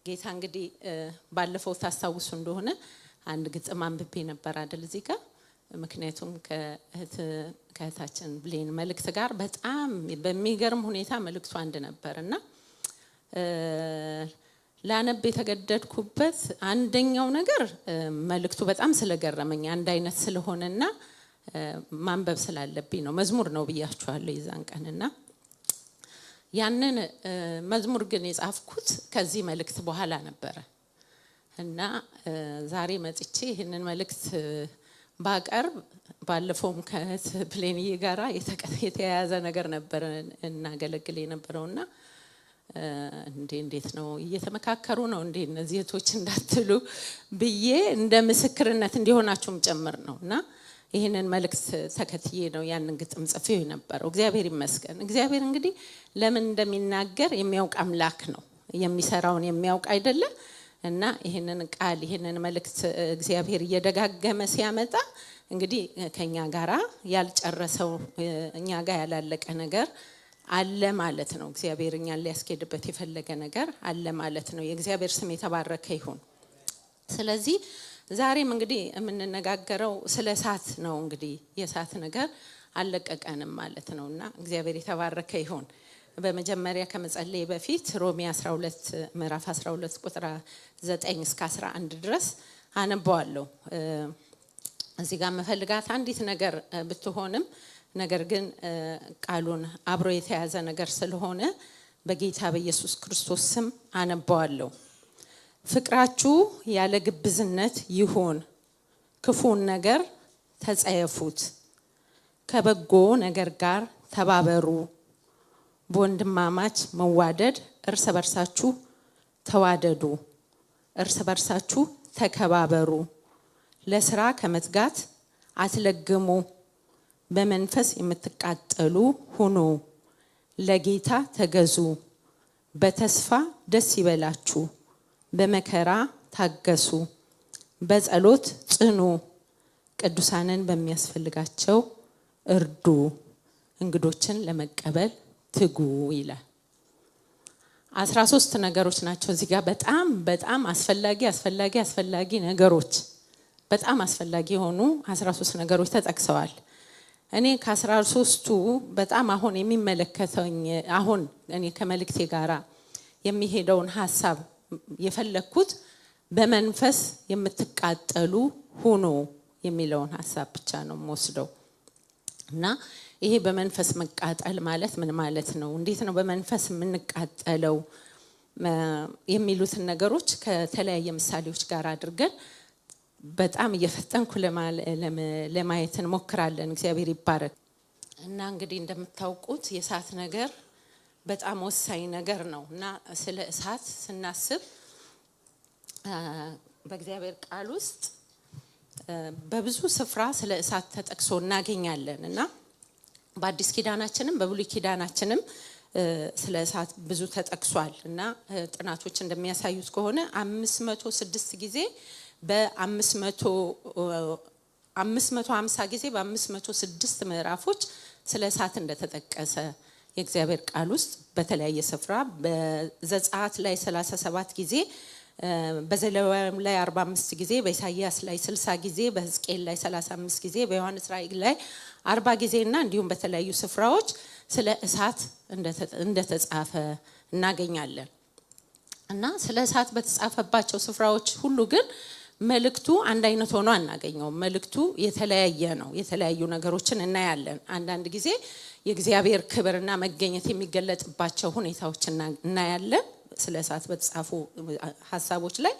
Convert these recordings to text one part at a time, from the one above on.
ጌታ እንግዲህ ባለፈው ታስታውሱ እንደሆነ አንድ ግጥም አንብቤ ነበር አይደል እዚህ ጋር ምክንያቱም ከእህታችን ብሌን መልእክት ጋር በጣም በሚገርም ሁኔታ መልእክቱ አንድ ነበርና ላነብ የተገደድኩበት አንደኛው ነገር መልእክቱ በጣም ስለገረመኝ አንድ አይነት ስለሆነና ማንበብ ስላለብኝ ነው መዝሙር ነው ብያችኋለሁ ይዛን ቀንና ያንን መዝሙር ግን የጻፍኩት ከዚህ መልእክት በኋላ ነበር እና ዛሬ መጥቼ ይሄንን መልእክት ባቀርብ ባለፈውም ከፕሌኒዬ ጋራ የተያያዘ ነገር ነበር እና ገለግል የነበረውና እንዴት ነው እየተመካከሩ ነው እነዚህ እህቶች እንዳትሉ ብዬ እንደ ምስክርነት እንዲሆናችሁም ጨምር ነውና ይሄንን መልእክት ተከትዬ ነው ያንን ግጥም ጽፌው ነበር እግዚአብሔር ይመስገን እግዚአብሔር እንግዲህ ለምን እንደሚናገር የሚያውቅ አምላክ ነው የሚሰራውን የሚያውቅ አይደለ እና ይሄንን ቃል ይሄንን መልእክት እግዚአብሔር እየደጋገመ ሲያመጣ እንግዲህ ከኛ ጋራ ያልጨረሰው እኛ ጋር ያላለቀ ነገር አለ ማለት ነው እግዚአብሔር እኛን ሊያስኬድበት የፈለገ ነገር አለ ማለት ነው የእግዚአብሔር ስም የተባረከ ይሁን ስለዚህ ዛሬም እንግዲህ የምንነጋገረው ስለ እሳት ነው እንግዲህ የእሳት ነገር አለቀቀንም ማለት ነውና እግዚአብሔር የተባረከ ይሁን በመጀመሪያ ከመጸለይ በፊት ሮሜ 12 ምዕራፍ 12 ቁጥር 9 እስከ 11 ድረስ አነባዋለሁ እዚህ ጋር መፈልጋት አንዲት ነገር ብትሆንም ነገር ግን ቃሉን አብሮ የተያዘ ነገር ስለሆነ በጌታ በኢየሱስ ክርስቶስ ስም አነባዋለሁ ፍቅራችሁ ያለ ግብዝነት ይሁን ክፉን ነገር ተጸየፉት ከበጎ ነገር ጋር ተባበሩ በወንድማማች መዋደድ እርስ በርሳችሁ ተዋደዱ እርስ በርሳችሁ ተከባበሩ ለሥራ ከመትጋት አትለግሙ በመንፈስ የምትቃጠሉ ሁኑ ለጌታ ተገዙ በተስፋ ደስ ይበላችሁ በመከራ ታገሱ በጸሎት ጽኑ ቅዱሳንን በሚያስፈልጋቸው እርዱ እንግዶችን ለመቀበል ትጉ ይላል 13 ነገሮች ናቸው እዚህ ጋር በጣም አስፈላጊ ነገሮች በጣም አስፈላጊ ሆኑ 13 ነገሮች ተጠቅሰዋል እኔ ከ13ቱ በጣም አሁን የሚመለከተኝ አሁን እኔ ከመልእክቴ ጋራ የሚሄደውን ሐሳብ የፈለኩት በመንፈስ የምትቃጠሉ ሁኑ የሚለውን ሐሳብ ብቻ ነው ወስደው እና ይሄ በመንፈስ መቃጠል ማለት ምን ማለት ነው እንዴት ነው በመንፈስ የምንቃጠለው የሚሉትን ነገሮች ከተለያየ ምሳሌዎች ጋር አድርገን በጣም እየፈጠንኩ ለማየት እንሞክራለን እግዚአብሔር ይባረክ እና እንግዲህ እንደምታውቁት የእሳት ነገር በጣም ወሳኝ ነገር ነው እና ስለ እሳት ስናስብ በእግዚአብሔር ቃል ውስጥ በብዙ ስፍራ ስለ እሳት ተጠቅሶ እናገኛለን እና በአዲስ ኪዳናችንም በብሉይ ኪዳናችንም ስለ እሳት ብዙ ተጠቅሷል እና ጥናቶች እንደሚያሳዩት ከሆነ 506 ጊዜ በ550 ጊዜ በ506 ምዕራፎች ስለ እሳት እንደተጠቀሰ የእግዚአብሔር ቃል ውስጥ በተለያየ ስፍራ በዘጸአት ላይ 37 ጊዜ በዘሌዋውያን ላይ 45 ጊዜ በኢሳይያስ ላይ 60 ጊዜ በሕዝቅኤል ላይ 35 ጊዜ በዮሐንስ ራእይ ላይ 40 ጊዜና እንዲሁም በተለያዩ ስፍራዎች ስለ እሳት እንደተጻፈ እናገኛለን እና ስለ እሳት በተጻፈባቸው ስፍራዎች ሁሉ ግን መልእክቱ አንድ አይነት ሆኖ አናገኘው መልእክቱ የተለያየ ነው የተለያዩ ነገሮችን እናያለን አንዳንድ ጊዜ የእግዚአብሔር ክብርና መገኘት የሚገለጥባቸው ሁኔታዎች እናያለን ስለ እሳት በተጻፉ ሐሳቦች ላይ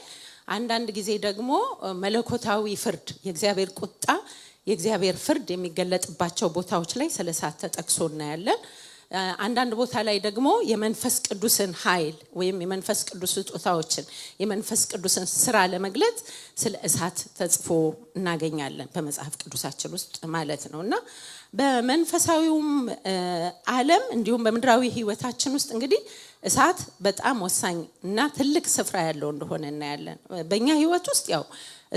አንዳንድ ጊዜ ደግሞ መለኮታዊ ፍርድ የእግዚአብሔር ቁጣ የእግዚአብሔር ፍርድ የሚገለጥባቸው ቦታዎች ላይ ስለ እሳት ተጠቅሶ እናያለን አንዳንድ ቦታ ላይ ደግሞ የመንፈስ ቅዱስን ኃይል ወይም የመንፈስ ቅዱስ ስጦታዎችን የመንፈስ ቅዱስን ስራ ለመግለጽ ስለ እሳት ተጽፎ እናገኛለን በመጽሐፍ ቅዱሳችን ውስጥ ማለት ነውና በመንፈሳዊውም ዓለም እንዲሁም በምድራዊ ህይወታችን ውስጥ እንግዲህ እሳት በጣም ወሳኝ እና ትልቅ ስፍራ ያለው እንደሆነ እናያለን በእኛ ህይወት ውስጥ ያው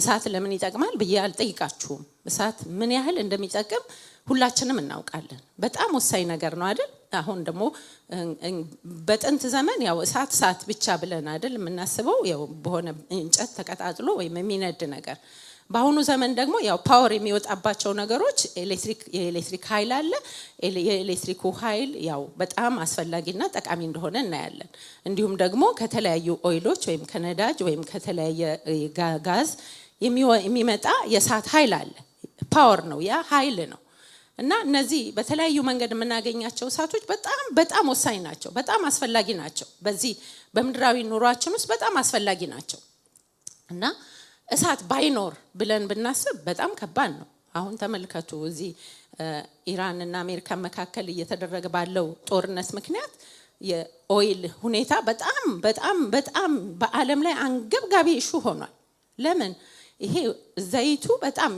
እሳት ለምን ይጠቅማል ብዬ አልጠይቃችሁም እሳት ምን ያህል እንደሚጠቅም ሁላችንም እናውቃለን። በጣም ወሳኝ ነገር ነው አይደል? አሁን ደግሞ በጥንት ዘመን ያው እሳት ብቻ ብለን አይደል የምናስበው፣ ያው በሆነ እንጨት ተቀጣጥሎ ወይም የሚነድ ነገር። በአሁኑ ዘመን ደግሞ ያው ፓወር የሚወጣባቸው ነገሮች የኤሌክትሪክ ኃይል አለ። የኤሌክትሪኩ ኃይል ያው በጣም አስፈላጊና ጠቃሚ እንደሆነ እናያለን። እንዲሁም ደግሞ ከተለያዩ ኦይሎች ወይም ከነዳጅ ወይም ከተለያየ ጋዝ የሚመጣ የእሳት ኃይል አለ። ፓወር ነው፣ ያ ኃይል ነው። እና እነዚህ በተለያዩ መንገድ የምናገኛቸው እሳቶች በጣም ወሳኝ ናቸው፣ በጣም አስፈላጊ ናቸው። በዚህ በምድራዊ ኑሯችን ውስጥ በጣም አስፈላጊ ናቸው። እና እሳት ባይኖር ብለን ብናስብ በጣም ከባድ ነው። አሁን ተመልከቱ፣ እዚህ ኢራን እና አሜሪካ መካከል እየተደረገ ባለው ጦርነት ምክንያት የኦይል ሁኔታ በጣም በዓለም ላይ አንገብጋቢ ኢሹ ሆኗል። ለምን? ይሄ ዘይቱ በጣም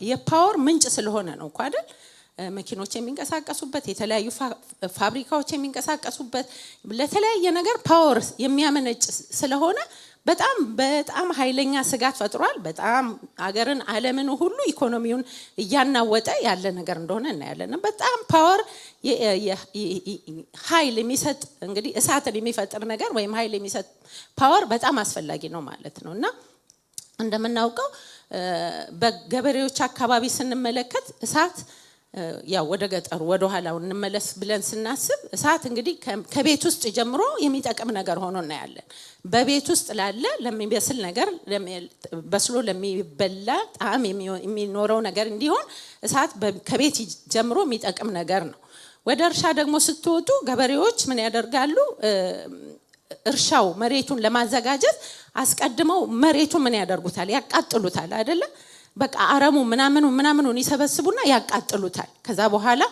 የፓወር ምንጭ ስለሆነ ነው እኮ አይደል? መኪኖች የሚንቀሳቀሱበት፣ የተለያዩ ፋብሪካዎች የሚንቀሳቀሱበት፣ ለተለያየ ነገር ፓወር የሚያመነጭ ስለሆነ በጣም ኃይለኛ ስጋት ፈጥሯል። በጣም አገርን፣ ዓለምን ሁሉ ኢኮኖሚውን እያናወጠ ያለ ነገር እንደሆነ እናያለን። በጣም ፓወር ኃይል የሚሰጥ እንግዲህ እሳትን የሚፈጥር ነገር ወይም ኃይል የሚሰጥ ፓወር በጣም አስፈላጊ ነው ማለት ነው። እና እንደምናውቀው በገበሬዎች አካባቢ ስንመለከት እሳት ያው ወደ ገጠሩ ወደ ኋላው እንመለስ ብለን ስናስብ እሳት እንግዲህ ከቤት ውስጥ ጀምሮ የሚጠቅም ነገር ሆኖ እናያለን። በቤት ውስጥ ላለ ለሚበስል ነገር በስሎ ለሚበላ ጣዕም የሚኖረው ነገር እንዲሆን እሳት ከቤት ጀምሮ የሚጠቅም ነገር ነው። ወደ እርሻ ደግሞ ስትወጡ ገበሬዎች ምን ያደርጋሉ? እርሻው መሬቱን ለማዘጋጀት አስቀድመው መሬቱን ምን ያደርጉታል? ያቃጥሉታል አይደለ? በቃ አረሙ ምናምኑን ይሰበስቡና ያቃጥሉታል። ከዛ በኋላ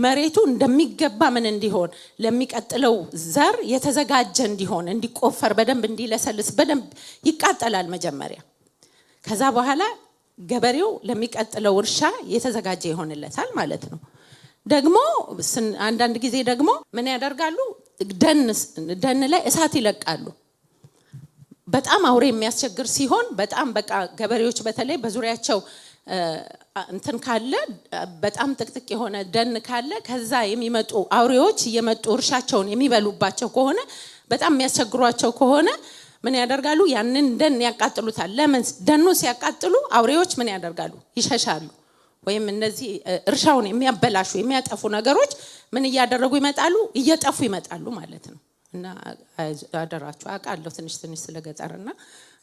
መሬቱ እንደሚገባ ምን እንዲሆን ለሚቀጥለው ዘር የተዘጋጀ እንዲሆን እንዲቆፈር በደንብ እንዲለሰልስ በደንብ ይቃጠላል መጀመሪያ። ከዛ በኋላ ገበሬው ለሚቀጥለው እርሻ የተዘጋጀ ይሆንለታል ማለት ነው። ደግሞ አንዳንድ ጊዜ ደግሞ ምን ያደርጋሉ? ደን ላይ እሳት ይለቃሉ። በጣም አውሬ የሚያስቸግር ሲሆን በጣም በቃ ገበሬዎች በተለይ በዙሪያቸው እንትን ካለ በጣም ጥቅጥቅ የሆነ ደን ካለ ከዛ የሚመጡ አውሬዎች እየመጡ እርሻቸውን የሚበሉባቸው ከሆነ በጣም የሚያስቸግሯቸው ከሆነ ምን ያደርጋሉ? ያንን ደን ያቃጥሉታል። ለምን? ደኑ ሲያቃጥሉ አውሬዎች ምን ያደርጋሉ? ይሸሻሉ። ወይም እነዚህ እርሻውን የሚያበላሹ የሚያጠፉ ነገሮች ምን እያደረጉ ይመጣሉ? እየጠፉ ይመጣሉ ማለት ነው። እና አደራችሁ አውቃለሁ ትንሽ ስለገጠርና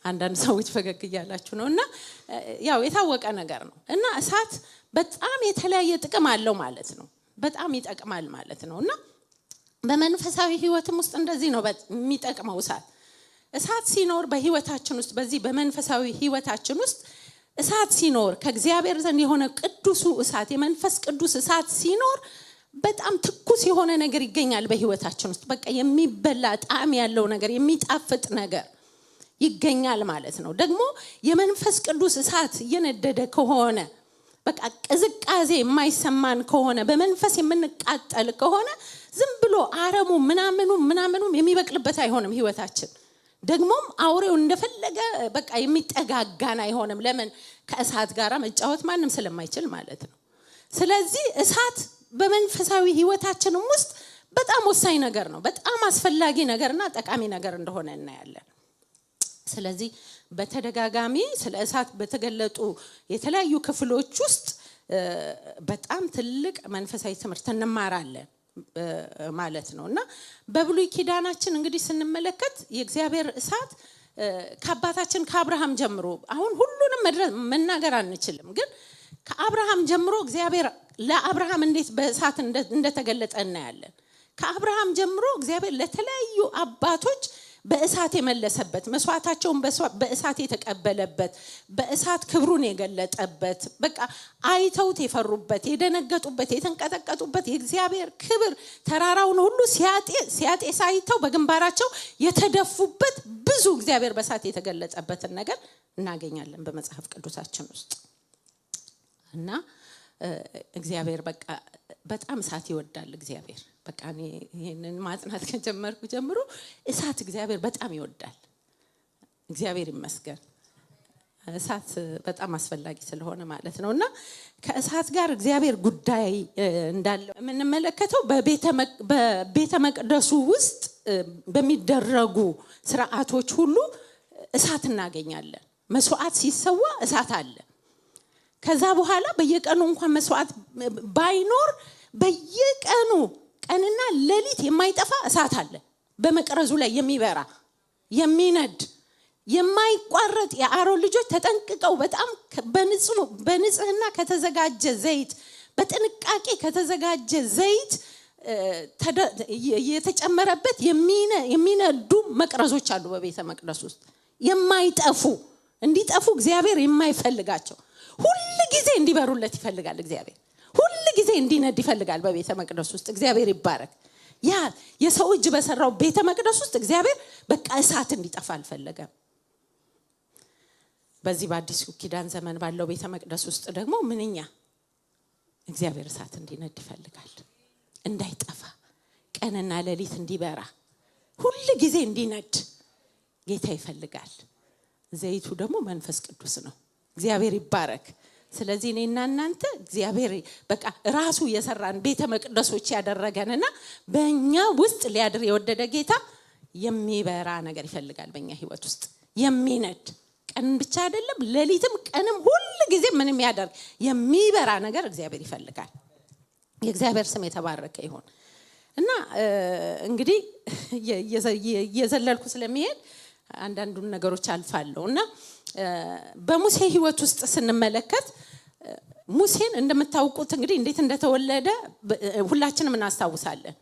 አንዳንድ ሰዎች ፈገግ እያላችሁ ነው። እና ያው የታወቀ ነገር ነው። እና እሳት በጣም የተለያየ ጥቅም አለው ማለት ነው። በጣም ይጠቅማል ማለት ነው። እና በመንፈሳዊ ህይወትም ውስጥ እንደዚህ ነው የሚጠቅመው እሳት ሲኖር በህይወታችን ውስጥ በዚህ በመንፈሳዊ ህይወታችን ውስጥ እሳት ሲኖር ከእግዚአብሔር ዘንድ የሆነ ቅዱሱ እሳት የመንፈስ ቅዱስ እሳት ሲኖር በጣም ትኩስ የሆነ ነገር ይገኛል በህይወታችን ውስጥ። በቃ የሚበላ ጣዕም ያለው ነገር የሚጣፍጥ ነገር ይገኛል ማለት ነው። ደግሞ የመንፈስ ቅዱስ እሳት እየነደደ ከሆነ በቃ ቅዝቃዜ የማይሰማን ከሆነ በመንፈስ የምንቃጠል ከሆነ ዝም ብሎ አረሙ ምናምኑ የሚበቅልበት አይሆንም ህይወታችን። ደግሞም አውሬው እንደፈለገ በቃ የሚጠጋጋን አይሆንም። ለምን? ከእሳት ጋር መጫወት ማንም ስለማይችል ማለት ነው። ስለዚህ እሳት በመንፈሳዊ ህይወታችንም ውስጥ በጣም ወሳኝ ነገር ነው። በጣም አስፈላጊ ነገርና ጠቃሚ ነገር እንደሆነ እናያለን። ስለዚህ በተደጋጋሚ ስለ እሳት በተገለጡ የተለያዩ ክፍሎች ውስጥ በጣም ትልቅ መንፈሳዊ ትምህርት እንማራለን ማለት ነው። እና በብሉይ ኪዳናችን እንግዲህ ስንመለከት የእግዚአብሔር እሳት ከአባታችን ከአብርሃም ጀምሮ አሁን ሁሉንም መናገር አንችልም፣ ግን ከአብርሃም ጀምሮ እግዚአብሔር ለአብርሃም እንዴት በእሳት እንደተገለጠ እናያለን። ከአብርሃም ጀምሮ እግዚአብሔር ለተለያዩ አባቶች በእሳት የመለሰበት፣ መስዋዕታቸውን በእሳት የተቀበለበት፣ በእሳት ክብሩን የገለጠበት፣ በቃ አይተውት የፈሩበት፣ የደነገጡበት፣ የተንቀጠቀጡበት የእግዚአብሔር ክብር ተራራውን ሁሉ ሲያጤስ አይተው በግንባራቸው የተደፉበት ብዙ እግዚአብሔር በእሳት የተገለጠበትን ነገር እናገኛለን በመጽሐፍ ቅዱሳችን ውስጥ። እና እግዚአብሔር በቃ በጣም እሳት ይወዳል። እግዚአብሔር በቃ እኔ ይሄንን ማጥናት ከጀመርኩ ጀምሮ እሳት እግዚአብሔር በጣም ይወዳል። እግዚአብሔር ይመስገን። እሳት በጣም አስፈላጊ ስለሆነ ማለት ነውና ከእሳት ጋር እግዚአብሔር ጉዳይ እንዳለው የምንመለከተው በቤተ መቅደሱ ውስጥ በሚደረጉ ስርዓቶች ሁሉ እሳት እናገኛለን። መስዋዕት ሲሰዋ እሳት አለ። ከዛ በኋላ በየቀኑ እንኳን መስዋዕት ባይኖር በየቀኑ ቀንና ሌሊት የማይጠፋ እሳት አለ። በመቅረዙ ላይ የሚበራ የሚነድ የማይቋረጥ የአሮን ልጆች ተጠንቅቀው በጣም በንጽህና ከተዘጋጀ ዘይት በጥንቃቄ ከተዘጋጀ ዘይት የተጨመረበት የሚነዱ መቅረዞች አሉ በቤተ መቅደስ ውስጥ የማይጠፉ እንዲጠፉ እግዚአብሔር የማይፈልጋቸው ሁሉ ጊዜ እንዲበሩለት ይፈልጋል። እግዚአብሔር ሁሉ ጊዜ እንዲነድ ይፈልጋል በቤተ መቅደስ ውስጥ። እግዚአብሔር ይባረክ። ያ የሰው እጅ በሰራው ቤተ መቅደስ ውስጥ እግዚአብሔር በቃ እሳት እንዲጠፋ አልፈለገም። በዚህ በአዲስ ኪዳን ዘመን ባለው ቤተ መቅደስ ውስጥ ደግሞ ምንኛ እግዚአብሔር እሳት እንዲነድ ይፈልጋል። እንዳይጠፋ ቀንና ሌሊት እንዲበራ ሁሉ ጊዜ እንዲነድ ጌታ ይፈልጋል። ዘይቱ ደግሞ መንፈስ ቅዱስ ነው። እግዚአብሔር ይባረክ። ስለዚህ እኔና እናንተ እግዚአብሔር በቃ ራሱ የሰራን ቤተ መቅደሶች ያደረገንና በእኛ ውስጥ ሊያድር የወደደ ጌታ የሚበራ ነገር ይፈልጋል በእኛ ህይወት ውስጥ የሚነድ ቀን ብቻ አይደለም ሌሊትም ቀንም ሁሉ ጊዜ ምንም ያደርግ የሚበራ ነገር እግዚአብሔር ይፈልጋል። የእግዚአብሔር ስም የተባረከ ይሁን። እና እንግዲህ የዘለልኩ ስለሚሄድ አንዳንዱን ነገሮች አልፋለሁና በሙሴ ህይወት ውስጥ ስንመለከት ሙሴን እንደምታውቁት እንግዲህ እንዴት እንደተወለደ ሁላችንም እናስታውሳለን።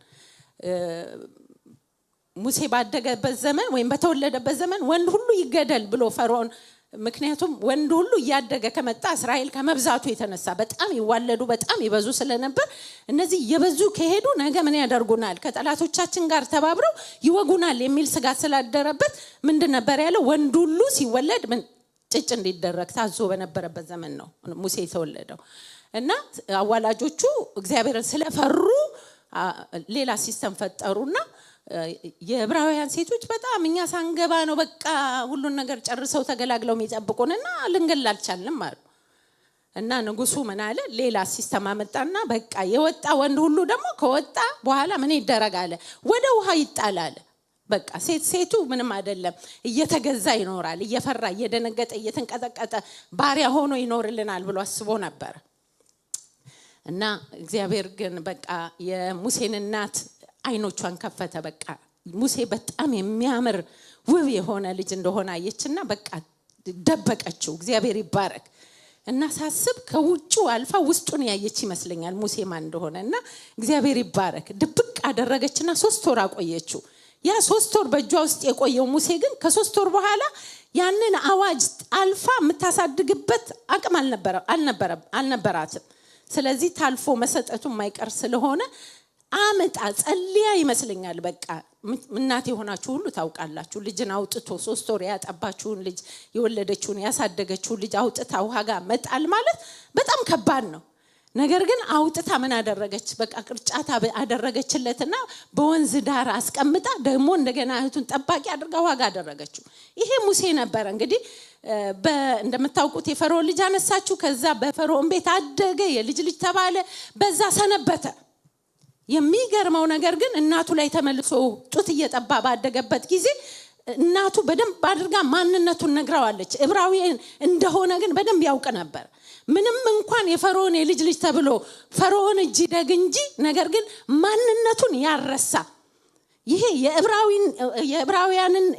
ሙሴ ባደገበት ዘመን ወይም በተወለደበት ዘመን ወንድ ሁሉ ይገደል ብሎ ፈርዖን ምክንያቱም ወንድ ሁሉ እያደገ ከመጣ እስራኤል ከመብዛቱ የተነሳ በጣም ይዋለዱ በጣም ይበዙ ስለነበር እነዚህ የበዙ ከሄዱ ነገ ምን ያደርጉናል ከጠላቶቻችን ጋር ተባብረው ይወጉናል የሚል ስጋት ስላደረበት ምንድን ነበር ያለው? ወንድ ሁሉ ሲወለድ ምን ጭጭ እንዲደረግ ታዞ በነበረበት ዘመን ነው ሙሴ የተወለደው። እና አዋላጆቹ እግዚአብሔርን ስለፈሩ ሌላ ሲስተም ፈጠሩና የዕብራውያን ሴቶች በጣም እኛ ሳንገባ ነው በቃ ሁሉን ነገር ጨርሰው ተገላግለው የሚጠብቁንና ልንገላልቻልንም አሉ። እና ንጉሱ ምን አለ? ሌላ ሲስተም አመጣና በቃ የወጣ ወንድ ሁሉ ደግሞ ከወጣ በኋላ ምን ይደረጋል? ወደ ውሃ ይጣላል። በቃ ሴቱ ምንም አይደለም እየተገዛ ይኖራል፣ እየፈራ እየደነገጠ እየተንቀጠቀጠ ባሪያ ሆኖ ይኖርልናል ብሎ አስቦ ነበር። እና እግዚአብሔር ግን በቃ የሙሴን እናት አይኖቿን ከፈተ። በቃ ሙሴ በጣም የሚያምር ውብ የሆነ ልጅ እንደሆነ አየችና በቃ ደበቀችው። እግዚአብሔር ይባረክ። እና ሳስብ ከውጭው አልፋ ውስጡን ያየች ይመስለኛል ሙሴ ማን እንደሆነና እግዚአብሔር ይባረክ። ድብቅ አደረገችና 3 ወር አቆየችው። ያ 3 ወር በእጇ ውስጥ የቆየው ሙሴ ግን ከ3 ወር በኋላ ያንን አዋጅ አልፋ የምታሳድግበት አቅም አልነበራትም። ስለዚህ ታልፎ መሰጠቱ የማይቀር ስለሆነ አመጣ ጸልያ ይመስለኛል። በቃ እናት የሆናችሁ ሁሉ ታውቃላችሁ። ልጅን አውጥቶ 3 ወር ያጠባችሁን ልጅ የወለደችውን ያሳደገችውን ልጅ አውጥታ ውሃ ጋር መጣል ማለት በጣም ከባድ ነው። ነገር ግን አውጥታ ምን አደረገች? በቃ ቅርጫታ አደረገችለትና በወንዝ ዳር አስቀምጣ ደግሞ እንደገና እህቱን ጠባቂ አድርጋ ውሃ ጋር አደረገችው። ይሄ ሙሴ ነበር። እንግዲህ እንደምታውቁት የፈርዖን ልጅ አነሳችሁ። ከዛ በፈርዖን ቤት አደገ፣ የልጅ ልጅ ተባለ፣ በዛ ሰነበተ። የሚገርመው ነገር ግን እናቱ ላይ ተመልሶ ጡት እየጠባ ባደገበት ጊዜ እናቱ በደንብ አድርጋ ማንነቱን ነግራዋለች። ዕብራዊ እንደሆነ ግን በደንብ ያውቅ ነበር። ምንም እንኳን የፈርዖን የልጅ ልጅ ተብሎ ፈርዖን እጅ ደግ እንጂ ነገር ግን ማንነቱን ያረሳ ይሄ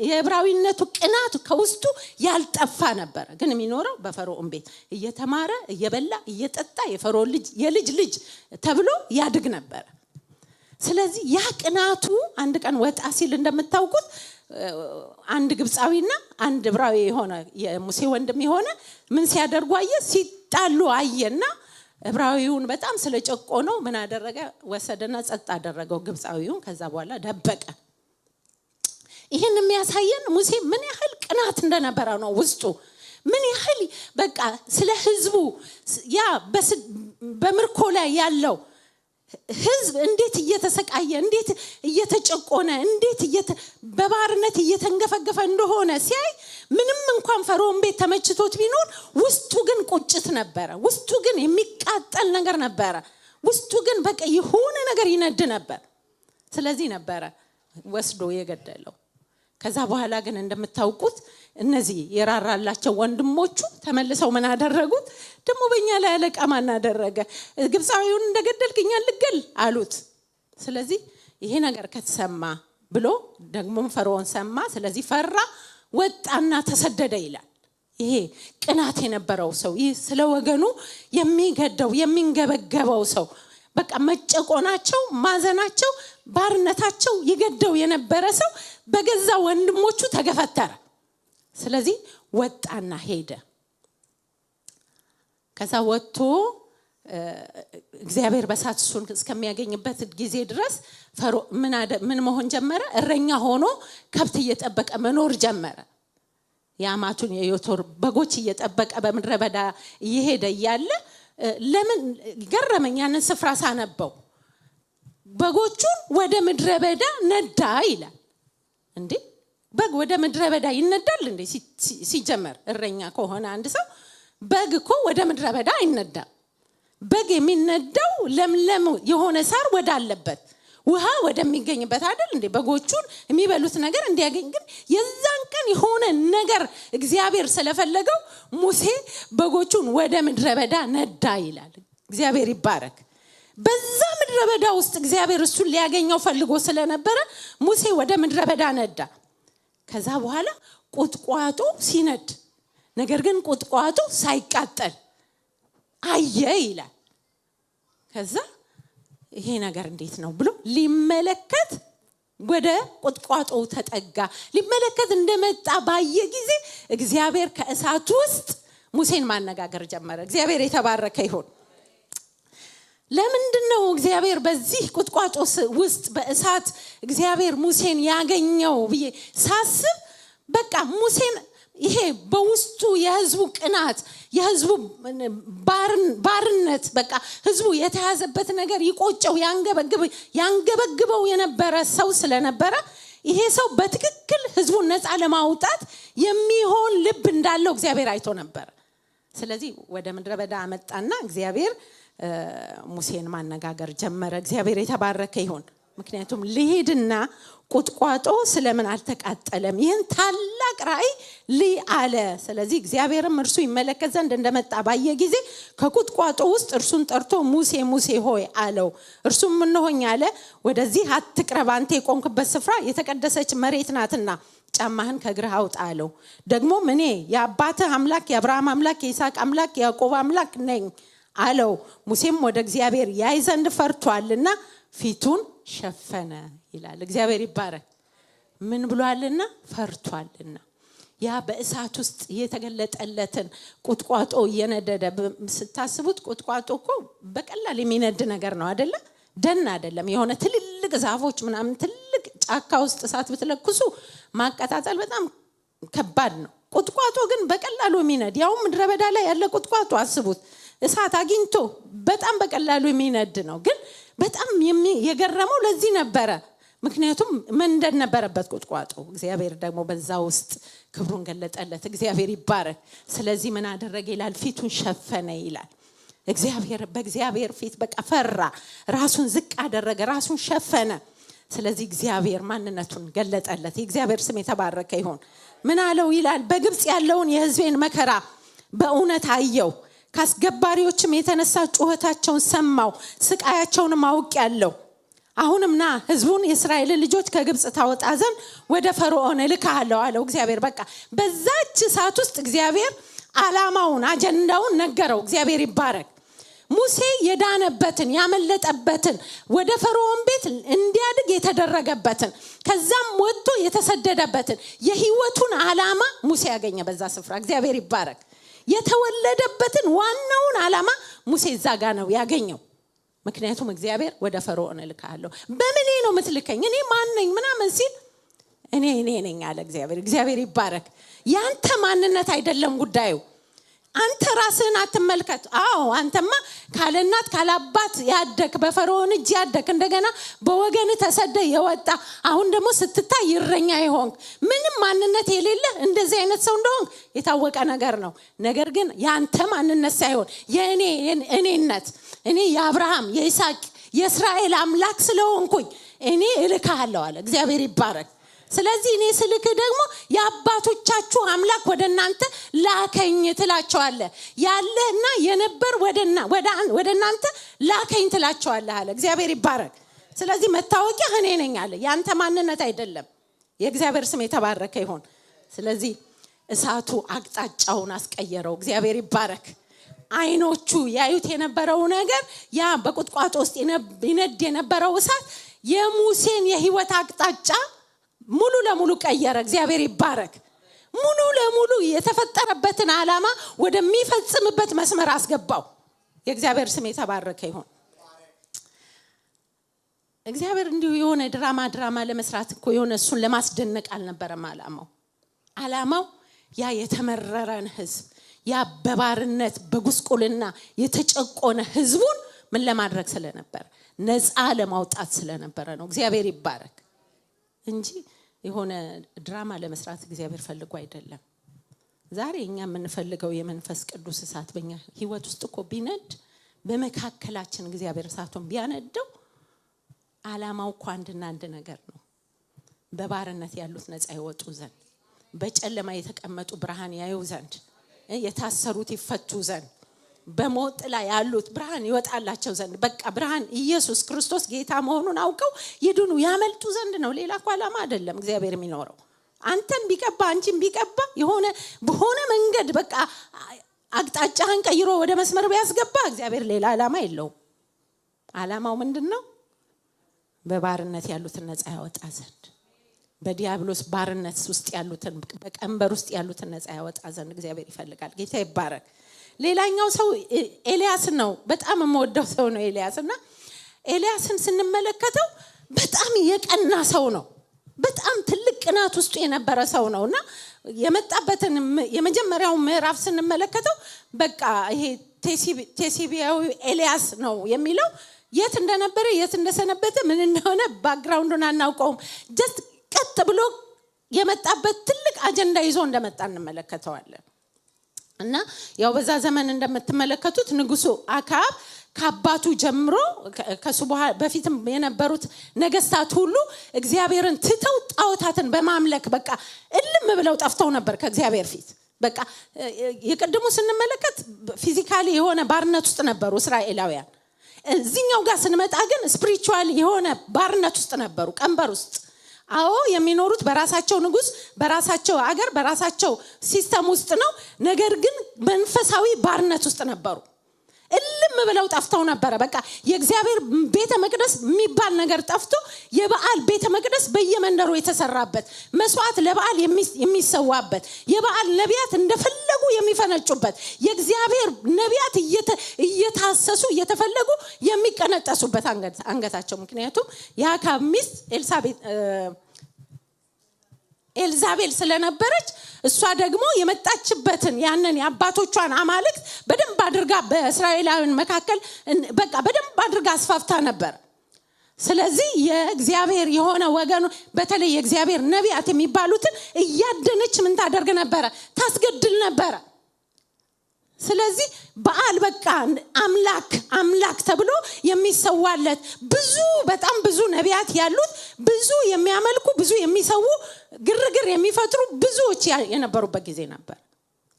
የዕብራዊነቱ ቅናት ከውስጡ ያልጠፋ ነበር። ግን የሚኖረው በፈርዖን ቤት እየተማረ እየበላ እየጠጣ የፈርዖን ልጅ የልጅ ልጅ ተብሎ ያድግ ነበር። ስለዚህ ያ ቅናቱ አንድ ቀን ወጣ ሲል እንደምታውቁት አንድ ግብፃዊና አንድ ዕብራዊ የሆነ የሙሴ ወንድም የሆነ ምን ሲያደርጉ አየ? ሲጣሉ አየና ዕብራዊውን በጣም ስለጨቆነው ምን አደረገ? ወሰደና ጸጥ አደረገው ግብፃዊውን። ከዛ በኋላ ደበቀ። ይሄን የሚያሳየን ሙሴ ምን ያህል ቅናት እንደነበረ ነው ውስጡ። ምን ያህል በቃ ስለ ህዝቡ ያ በምርኮ ላይ ያለው ህዝብ እንዴት እየተሰቃየ እንዴት እየተጨቆነ እንዴት በባርነት እየተንገፈገፈ እንደሆነ ሲያይ ምንም እንኳን ፈርዖን ቤት ተመችቶት ቢኖር ውስጡ ግን ቁጭት ነበረ ውስጡ ግን የሚቃጠል ነገር ነበረ ውስጡ ግን በቃ የሆነ ነገር ይነድ ነበር ስለዚህ ነበረ ወስዶ የገደለው ከዛ በኋላ ግን እንደምታውቁት እነዚህ የራራላቸው ወንድሞቹ ተመልሰው ምን አደረጉት ደሞ በእኛ ላይ አለቃ ማን አደረገ ግብፃዊውን እንደገደልክኛ ልገል አሉት ስለዚህ ይሄ ነገር ከተሰማ ብሎ ደግሞ ፈርዖን ሰማ ስለዚህ ፈራ ወጣና ተሰደደ ይላል ይሄ ቅናት የነበረው ሰው ይሄ ስለ ወገኑ የሚገደው የሚንገበገበው ሰው በቃ መጨቆናቸው ማዘናቸው ባርነታቸው ይገደው የነበረ ሰው በገዛ ወንድሞቹ ተገፈተረ ስለዚህ ወጣና ሄደ ከዛ ወጥቶ እግዚአብሔር በሳት እሱን እስከሚያገኝበት ጊዜ ድረስ ፈርዖን ምን መሆን ጀመረ እረኛ ሆኖ ከብት እየጠበቀ መኖር ጀመረ ያማቱን የዮቶር በጎች እየጠበቀ በምድረ በዳ እየሄደ ያለ ለምን ገረመኝ ያንን ስፍራ ሳነበው በጎቹን ወደ ምድረ በዳ ነዳ ይላል እንዴ በግ ወደ ምድረ በዳ ይነዳል እንዴ ሲጀመር እረኛ ከሆነ አንድ ሰው በግ እኮ ወደ ምድረ በዳ አይነዳም በግ የሚነዳው ለምለም የሆነ ሳር ወዳለበት ውሃ ወደሚገኝበት አይደል እንዴ በጎቹን የሚበሉት ነገር እንዲያገኝ ግን የዛን ቀን የሆነ ነገር እግዚአብሔር ስለፈለገው ሙሴ በጎቹን ወደ ምድረ በዳ ነዳ ይላል እግዚአብሔር ይባረክ በዛ ምድረ በዳ ውስጥ እግዚአብሔር እሱን ሊያገኘው ፈልጎ ስለነበረ ሙሴ ወደ ምድረ በዳ ነዳ ከዛ በኋላ ቁጥቋጦ ሲነድ ነገር ግን ቁጥቋጦ ሳይቃጠል አየ ይላል ከዛ ይሄ ነገር እንዴት ነው ብሎ ሊመለከት ወደ ቁጥቋጦ ተጠጋ ሊመለከት እንደመጣ ባየ ጊዜ እግዚአብሔር ከእሳት ውስጥ ሙሴን ማነጋገር ጀመረ እግዚአብሔር የተባረከ ይሁን ለምንድነው እግዚአብሔር በዚህ ቁጥቋጦ ውስጥ በእሳት እግዚአብሔር ሙሴን ያገኘው ብዬ ሳስብ በቃ ሙሴን ይሄ በውስጡ የህዝቡ ቅናት የህዝቡ ባርነት በቃ ህዝቡ የተያዘበት ነገር ይቆጨው ያንገበግበው የነበረ ሰው ስለነበረ ይሄ ሰው በትክክል ህዝቡን ነፃ ለማውጣት የሚሆን ልብ እንዳለው እግዚአብሔር አይቶ ነበር ስለዚህ ወደ ምድረ በዳ አመጣና እግዚአብሔር ሙሴን ማነጋገር ጀመረ እግዚአብሔር የተባረከ ይሁን ምክንያቱም ለሄድና ቁጥቋጦ ስለምን አልተቃጠለም ይሄን ታላቅ ራእይ ሊአለ ስለዚህ እግዚአብሔርም እርሱ ይመለከት ዘንድ እንደመጣ ባየ ጊዜ ከቁጥቋጦ ውስጥ እርሱን ጠርቶ ሙሴ ሙሴ ሆይ አለው እርሱም እነሆኝ አለ ወደዚህ አትቅረብ አንተ የቆምክበት ስፍራ የተቀደሰች መሬት ናትና ጫማህን ከእግርህ አውጣ አለው ደግሞ እኔ የአባትህ አምላክ የአብርሃም አምላክ የይስሐቅ አምላክ የያዕቆብ አምላክ ነኝ አለው ሙሴም ወደ እግዚአብሔር ያይ ዘንድ ፈርቷልና ፊቱን ሸፈነ ይላል እግዚአብሔር ይባረክ ምን ብሏልና ፈርቷልና ያ በእሳት ውስጥ የተገለጠለትን ቁጥቋጦ የነደደ ስታስቡት ቁጥቋጦ እኮ በቀላል የሚነድ ነገር ነው አይደለ ደን አይደለም የሆነ ትልልቅ ዛፎች ምናምን ትልቅ ጫካ ውስጥ እሳት ብትለኩሱ ማቀጣጠል በጣም ከባድ ነው ቁጥቋጦ ግን በቀላሉ የሚነድ ያው ምድረ በዳ ላይ ያለ ቁጥቋጦ አስቡት እሳት አግኝቶ በጣም በቀላሉ የሚነድ ነው ግን በጣም የገረመው ለዚህ ነበረ ምክንያቱም መንደድ ነበረበት ቁጥቋጦ እግዚአብሔር ደግሞ በዛ ውስጥ ክብሩን ገለጠለት እግዚአብሔር ይባረክ ስለዚህ ምን አደረገ ይላል ፊቱን ሸፈነ ይላል እግዚአብሔር በእግዚአብሔር ፊት በቃ ፈራ ራሱን ዝቅ አደረገ ራሱን ሸፈነ ስለዚህ እግዚአብሔር ማንነቱን ገለጠለት የእግዚአብሔር ስም የተባረከ ይሁን ምን አለው ይላል በግብጽ ያለውን የህዝቤን መከራ በእውነት አየው ካስገባሪዎችም የተነሳ ጩኸታቸውን ሰማው ስቃያቸውንም አውቄያለሁ አሁንም ና ህዝቡን የእስራኤል ልጆች ከግብጽ ታወጣ ዘንድ ወደ ፈርዖን እልካለሁ አለው እግዚአብሔር በቃ በዛች ሰዓት ውስጥ እግዚአብሔር ዓላማውን አጀንዳውን ነገረው እግዚአብሔር ይባረክ ሙሴ የዳነበትን ያመለጠበትን ወደ ፈርዖን ቤት እንዲያድግ የተደረገበትን ከዛም ወጥቶ የተሰደደበትን የህይወቱን ዓላማ ሙሴ ያገኘ በዛ ስፍራ እግዚአብሔር ይባረክ የተወለደበትን ዋናውን ዓላማ ሙሴ ዛጋ ነው ያገኘው ምክንያቱም እግዚአብሔር ወደ ፈርዖን እልካለሁ በመኔ ነው ምትልከኝ እኔ ማን ነኝ ምናምን ሲል እኔ ነኝ አለ እግዚአብሔር ይባረክ ያንተ ማንነት አይደለም ጉዳዩ አንተ ራስህን አትመልከት። አዎ አንተማ ካለናት ካላባት ያደክ በፈርዖን እጅ ያደክ እንደገና በወገን ተሰደ የወጣ አሁን ደግሞ ስትታይ ይረኛ ይሆን ምንም ማንነት የሌለ እንደዚህ አይነት ሰው እንደሆን የታወቀ ነገር ነው። ነገር ግን ያንተ ማንነት ሳይሆን እኔነት እኔ የአብርሃም የይስሐቅ የእስራኤል አምላክ ስለሆንኩኝ እኔ እልካለሁ አለ እግዚአብሔር ይባረክ። ስለዚህ እኔ ስልክ ደግሞ የአባቶቻችሁ አምላክ ወደናንተ ላከኝ ትላቸዋለህ ያለና የነበር ወደናንተ ላከኝ ትላቸዋለህ አለ እግዚአብሔር ይባረክ። ስለዚህ መታወቂያ እኔ ነኝ አለ ያንተ ማንነት አይደለም። የእግዚአብሔር ስም የተባረከ ይሁን። ስለዚህ እሳቱ አቅጣጫውን አስቀየረው እግዚአብሔር ይባረክ። አይኖቹ ያዩት የነበረው ነገር ያ በቁጥቋጦ ውስጥ ይነድ የነበረው እሳት የሙሴን የህይወት አቅጣጫ ሙሉ ለሙሉ ቀየረ እግዚአብሔር ይባረክ። ሙሉ ለሙሉ የተፈጠረበትን ዓላማ ወደሚፈጽምበት መስመር አስገባው። የእግዚአብሔር ስም የተባረከ ይሁን። እግዚአብሔር እንዲሁ የሆነ ድራማ ለመስራት እኮ የሆነ እሱን ለማስደነቅ አልነበረም ዓላማው ያ የተመረረን ህዝብ ያ በባርነት በጉስቁልና የተጨቆነ ህዝቡን ምን ለማድረግ ስለነበር ነፃ ለማውጣት ስለነበረ ነው። እግዚአብሔር ይባረክ እንጂ የሆነ ድራማ ለመስራት እግዚአብሔር ፈልጎ አይደለም። ዛሬ እኛ የምንፈልገው የመንፈስ ቅዱስ እሳት በእኛ ህይወት ውስጥ እኮ ቢነድ በመካከላችን እግዚአብሔር እሳቱን ቢያነደው ዓላማው እኮ አንድና አንድ ነገር ነው። በባርነት ያሉት ነፃ ይወጡ ዘንድ፣ በጨለማ የተቀመጡ ብርሃን ያዩ ዘንድ፣ የታሰሩት ይፈቱ ዘንድ፣ በሞት ላይ ያሉት ብርሃን ይወጣላቸው ዘንድ በቃ ብርሃን ኢየሱስ ክርስቶስ ጌታ መሆኑን አውቀው ይድኑ ያመልጡ ዘንድ ነው። ሌላ እኮ ዓላማ አይደለም እግዚአብሔር የሚኖረው። አንተን ቢቀባ አንቺን ቢቀባ በሆነ መንገድ በቃ አቅጣጫህን ቀይሮ ወደ መስመር ቢያስገባ እግዚአብሔር ሌላ ዓላማ የለውም። ዓላማው ምንድነው? በባርነት ያሉትን ነፃ ያወጣ ዘንድ፣ በዲያብሎስ ባርነት ውስጥ ያሉትን በቀንበር ውስጥ ያሉትን ነፃ ያወጣ ዘንድ እግዚአብሔር ይፈልጋል። ጌታ ይባረክ። ሌላኛው ሰው ኤልያስ ነው። በጣም የምወደው ሰው ነው ኤልያስና ኤልያስን ስንመለከተው በጣም የቀና ሰው ነው። በጣም ትልቅ ቅናት ውስጥ የነበረ ሰው ነውና የመጣበትን የመጀመሪያው ምዕራፍ ስንመለከተው በቃ ይሄ ቴሲቢያዊ ኤልያስ ነው የሚለው የት እንደነበረ የት እንደሰነበተ ምን እንደሆነ ባክግራውንዱን አናውቀውም። ጀስት ቀጥ ብሎ የመጣበት ትልቅ አጀንዳ ይዞ እንደመጣ እንመለከተዋለን። እና ያው በዛ ዘመን እንደምትመለከቱት ንጉሱ አካብ ከአባቱ ጀምሮ ከሱ በፊትም የነበሩት ነገስታት ሁሉ እግዚአብሔርን ትተው ጣዖታትን በማምለክ በቃ እልም ብለው ጠፍተው ነበር ከእግዚአብሔር ፊት። በቃ የቀድሞ ስንመለከት ፊዚካሊ የሆነ ባርነት ውስጥ ነበሩ እስራኤላውያን። እዚህኛው ጋር ስንመጣ ግን ስፒሪቹዋሊ የሆነ ባርነት ውስጥ ነበሩ፣ ቀንበር ውስጥ። አዎ የሚኖሩት በራሳቸው ንጉስ በራሳቸው አገር በራሳቸው ሲስተም ውስጥ ነው። ነገር ግን መንፈሳዊ ባርነት ውስጥ ነበሩ። እልም ብለው ጠፍተው ነበር። በቃ የእግዚአብሔር ቤተ መቅደስ የሚባል ነገር ጠፍቶ የበዓል ቤተ መቅደስ በየመንደሩ የተሰራበት፣ መስዋዕት ለበዓል የሚሰዋበት፣ የበዓል ነቢያት እንደፈለጉ የሚፈነጩበት፣ የእግዚአብሔር ነቢያት እየታሰሱ እየተፈለጉ የሚቀነጠሱበት አንገታቸው። ምክንያቱም የአካብ ሚስት ኤልዛቤል ስለነበረች እሷ ደግሞ የመጣችበትን ያንን የአባቶቿን አማልክት በደንብ አድርጋ በእስራኤላውያን መካከል በቃ በደንብ አድርጋ አስፋፍታ ነበር። ስለዚህ የእግዚአብሔር የሆነ ወገኑ በተለይ የእግዚአብሔር ነቢያት የሚባሉትን እያደነች ምን ታደርግ ነበር? ታስገድል ነበር። ስለዚህ በዓል በቃ አምላክ ተብሎ የሚሰዋለት በጣም ብዙ ነቢያት ያሉት ብዙ የሚያመልኩ ብዙ የሚሰው ግርግር የሚፈጥሩ ብዙዎች የነበሩበት ጊዜ ነበር።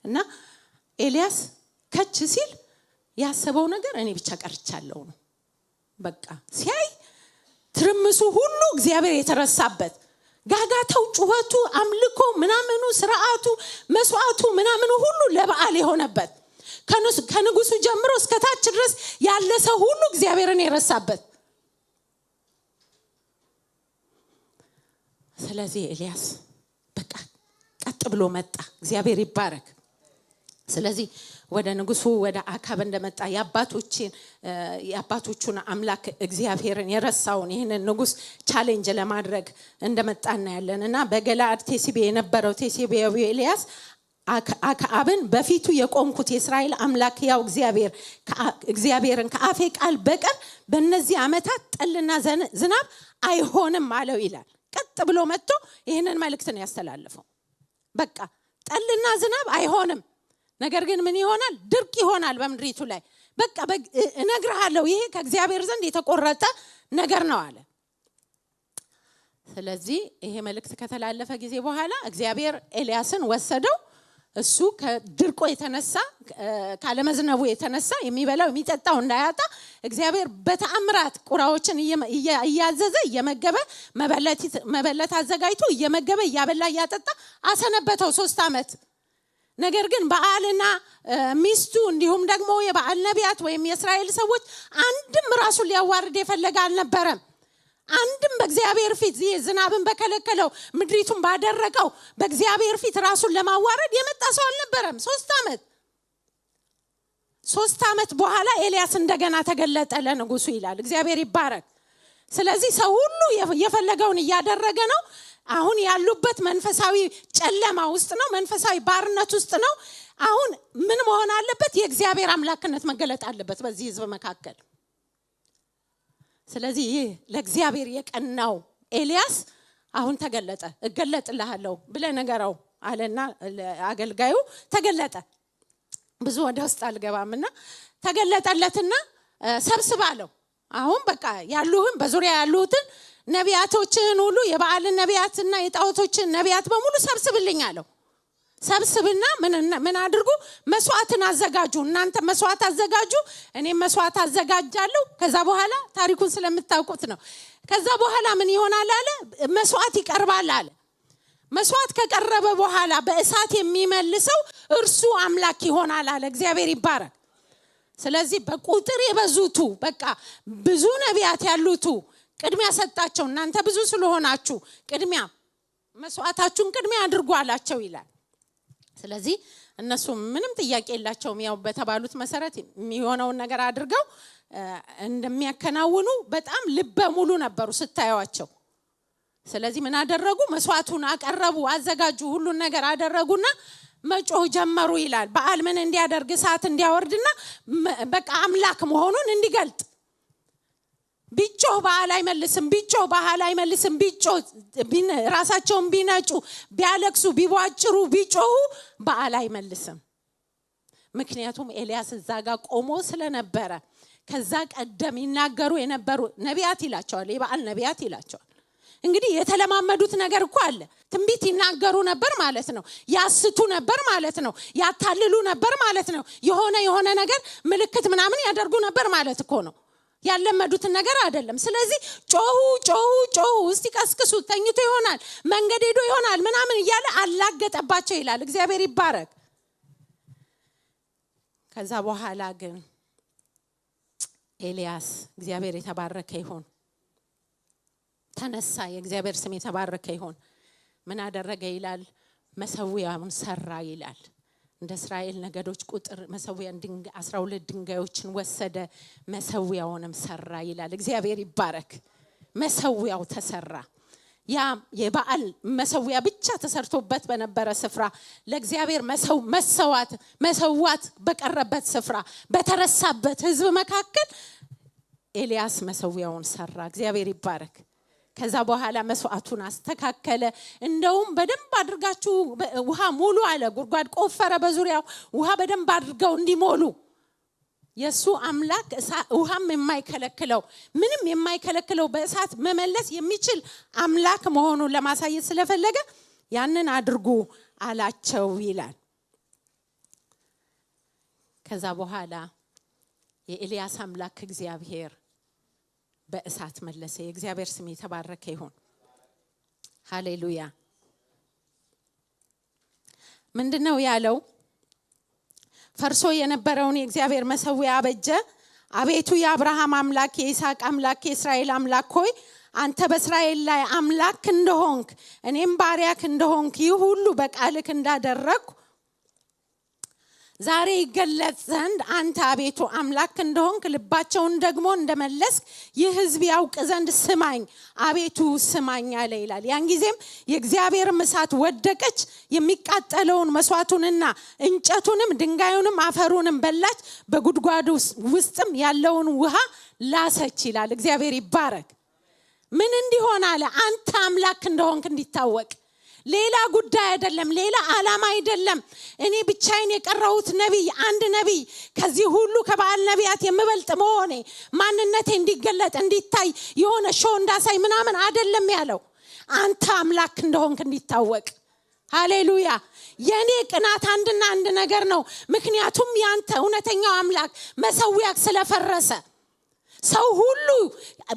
እና ኤልያስ ከች ሲል ያሰበው ነገር እኔ ብቻ ቀርቻለሁ ነው። በቃ ሲያይ ትርምሱ ሁሉ እግዚአብሔር የተረሳበት፣ ጋጋታው፣ ጩኸቱ፣ አምልኮ ምናምኑ፣ ስርዓቱ፣ መስዋዕቱ ምናምኑ ሁሉ ለበዓል የሆነበት፣ ከንጉሱ ጀምሮ እስከ ታች ድረስ ያለ ሰው ሁሉ እግዚአብሔርን የረሳበት። ስለዚህ ኤልያስ በቃ ቀጥ ብሎ መጣ። እግዚአብሔር ይባረክ። ስለዚህ ወደ ንጉሱ ወደ አካብ እንደመጣ የአባቶቹን አምላክ እግዚአብሔርን የረሳውን ይህንን ንጉስ ቻሌንጅ ለማድረግ እንደመጣ እናያለን። እና በገለዓድ ቴስቢ የነበረው ቴስቢያዊ ኤልያስ አክዓብን በፊቱ የቆምኩት የእስራኤል አምላክ ያው እግዚአብሔርን ከአፌ ቃል በቀር በእነዚህ ዓመታት ጠልና ዝናብ አይሆንም አለው ይላል። ቀጥ ብሎ መጥቶ ይሄንን መልእክት ነው ያስተላለፈው። በቃ ጠልና ዝናብ አይሆንም፣ ነገር ግን ምን ይሆናል? ድርቅ ይሆናል በምድሪቱ ላይ። በቃ እነግርሃለሁ ይሄ ከእግዚአብሔር ዘንድ የተቆረጠ ነገር ነው አለ። ስለዚህ ይሄ መልእክት ከተላለፈ ጊዜ በኋላ እግዚአብሔር ኤልያስን ወሰደው። እሱ ከድርቆ የተነሳ ካለመዝነቡ የተነሳ የሚበላው የሚጠጣው እንዳያጣ እግዚአብሔር በተአምራት ቁራዎችን እያዘዘ እየመገበ መበለት አዘጋጅቶ እየመገበ እያበላ እያጠጣ አሰነበተው 3 ዓመት። ነገር ግን በዓልና ሚስቱ እንዲሁም ደግሞ የበዓል ነቢያት ወይም የእስራኤል ሰዎች አንድም ራሱን ሊያዋርድ የፈለገ አልነበረም። አንድም በእግዚአብሔር ፊት ዝናብን በከለከለው ምድሪቱን ባደረቀው በእግዚአብሔር ፊት ራሱን ለማዋረድ የመጣ ሰው አልነበረም። 3 ዓመት በኋላ ኤልያስ እንደገና ተገለጠ ለንጉሱ ይላል። እግዚአብሔር ይባረክ። ስለዚህ ሰው ሁሉ የፈለገውን እያደረገ ነው። አሁን ያሉበት መንፈሳዊ ጨለማ ውስጥ ነው፣ መንፈሳዊ ባርነት ውስጥ ነው። አሁን ምን መሆን አለበት? የእግዚአብሔር አምላክነት መገለጥ አለበት በዚህ ህዝብ መካከል። ስለዚህ ይህ ለእግዚአብሔር የቀናው ኤልያስ አሁን ተገለጠ። እገለጥልሃለሁ ብለህ ንገረው አለና አገልጋዩ ተገለጠ። ብዙ ወደ ውስጥ አልገባምና ተገለጠለትና ሰብስባለው። አሁን በቃ ያሉህን በዙሪያ ያሉትን ነቢያቶችን ሁሉ የበዓልን ነቢያትና የጣዖቶችን ነቢያት በሙሉ ሰብስብልኝ አለው። ሰብስብና ምን አድርጉ? መስዋዕትን አዘጋጁ። እናንተ መስዋዕት አዘጋጁ፣ እኔም መስዋዕት አዘጋጃለሁ። ከዛ በኋላ ታሪኩን ስለምታውቁት ነው። ከዛ በኋላ ምን ይሆናል አለ? መስዋዕት ይቀርባል አለ። መስዋዕት ከቀረበ በኋላ በእሳት የሚመልሰው እርሱ አምላክ ይሆናል አለ። እግዚአብሔር ይባረክ። ስለዚህ በቁጥር የበዙቱ በቃ ብዙ ነቢያት ያሉቱ ቅድሚያ ሰጣቸው። እናንተ ብዙ ስለሆናችሁ ቅድሚያ መስዋዕታችሁን ቅድሚያ አድርጉ አላቸው ይላል። ስለዚህ እነሱ ምንም ጥያቄ የላቸውም። ያው በተባሉት መሰረት የሚሆነውን ነገር አድርገው እንደሚያከናውኑ በጣም ልበ ሙሉ ነበሩ ስታዩዋቸው። ስለዚህ ምን አደረጉ? መስዋዕቱን አቀረቡ፣ አዘጋጁ፣ ሁሉን ነገር አደረጉና መጮህ ጀመሩ ይላል። በዓል ምን እንዲያደርግ እሳት እንዲያወርድና በቃ አምላክ መሆኑን እንዲገልጥ። ቢጮህ በዓል አይመልስም፣ ቢጮህ በዓል አይመልስም። ቢጮህ ራሳቸውን ቢነጩ ቢያለቅሱ ቢቧጭሩ ቢጮሁ በዓል አይመልስም። ምክንያቱም ኤልያስ እዛ ጋር ቆሞ ስለነበረ። ከዛ ቀደም ይናገሩ የነበሩ ነቢያት ይላቸዋል፣ የበዓል ነቢያት ይላቸዋል። እንግዲህ የተለማመዱት ነገር እኮ አለ። ትንቢት ይናገሩ ነበር ማለት ነው፣ ያስቱ ነበር ማለት ነው፣ ያታልሉ ነበር ማለት ነው። የሆነ ነገር ምልክት ምናምን ያደርጉ ነበር ማለት እኮ ነው። ያለመዱት ነገር አይደለም። ስለዚህ ጮሁ እስቲ ቀስቅሱ፣ ተኝቶ ይሆናል መንገድ ሄዶ ይሆናል ምናምን እያለ አላገጠባቸው ይላል። እግዚአብሔር ይባረክ። ከዛ በኋላ ግን ኤልያስ እግዚአብሔር የተባረከ ይሁን ተነሳ። የእግዚአብሔር ስም የተባረከ ይሁን። ምን አደረገ ይላል? መሰዊያውን ሰራ ይላል። እንደ እስራኤል ነገዶች ቁጥር መሰዊያን 12 ድንጋዮችን ወሰደ፣ መሰዊያውንም ሰራ ይላል። እግዚአብሔር ይባረክ። መሰዊያው ተሰራ። ያ የበዓል መሰዊያ ብቻ ተሰርቶበት በነበረ ስፍራ ለእግዚአብሔር መሰዋት በቀረበት ስፍራ በተረሳበት ህዝብ መካከል ኤልያስ መሰዊያውን ሰራ። እግዚአብሔር ይባረክ። ከዛ በኋላ መስዋዕቱን አስተካከለ። እንደውም በደንብ አድርጋችሁ ውሃ ሙሉ አለ። ጉድጓድ ቆፈረ በዙሪያው ውሃ በደንብ አድርገው እንዲሞሉ። የሱ አምላክ ውሃም የማይከለክለው ምንም የማይከለክለው በእሳት መመለስ የሚችል አምላክ መሆኑን ለማሳየት ስለፈለገ ያንን አድርጉ አላቸው ይላል። ከዛ በኋላ የኤልያስ አምላክ እግዚአብሔር በእሳት መለሰ። የእግዚአብሔር ስም የተባረከ ይሁን። ሃሌሉያ። ምንድነው ያለው? ፈርሶ የነበረውን የእግዚአብሔር መሰዊያ አበጀ። አቤቱ የአብርሃም አምላክ የይስሐቅ አምላክ የእስራኤል አምላክ ሆይ አንተ በእስራኤል ላይ አምላክ እንደሆንክ እኔም ባሪያክ እንደሆንክ ይህ ሁሉ በቃልክ እንዳደረግኩ ዛሬ ይገለጽ ዘንድ አንተ አቤቱ አምላክ እንደሆንክ ልባቸውን ደግሞ እንደመለስክ ይህ ሕዝብ ያውቅ ዘንድ ስማኝ አቤቱ ስማኝ አለ ይላል። ያን ጊዜም የእግዚአብሔር እሳት ወደቀች፣ የሚቃጠለውን መስዋዕቱንና እንጨቱንም ድንጋዩንም አፈሩንም በላች፣ በጉድጓዱ ውስጥም ያለውን ውሃ ላሰች ይላል። እግዚአብሔር ይባረክ። ምን እንዲሆን አለ? አንተ አምላክ እንደሆንክ እንዲታወቅ። ሌላ ጉዳይ አይደለም፣ ሌላ ዓላማ አይደለም። እኔ ብቻዬን የቀረሁት ነብይ፣ አንድ ነብይ ከዚህ ሁሉ ከበዓል ነቢያት የምበልጥ መሆኔ ማንነቴ እንዲገለጥ እንዲታይ የሆነ ሾው እንዳሳይ ምናምን አይደለም ያለው። አንተ አምላክ እንደሆንክ እንዲታወቅ። ሃሌሉያ። የኔ ቅናት አንድና አንድ ነገር ነው። ምክንያቱም ያንተ እውነተኛው አምላክ መሰዊያክ ስለፈረሰ ሰው ሁሉ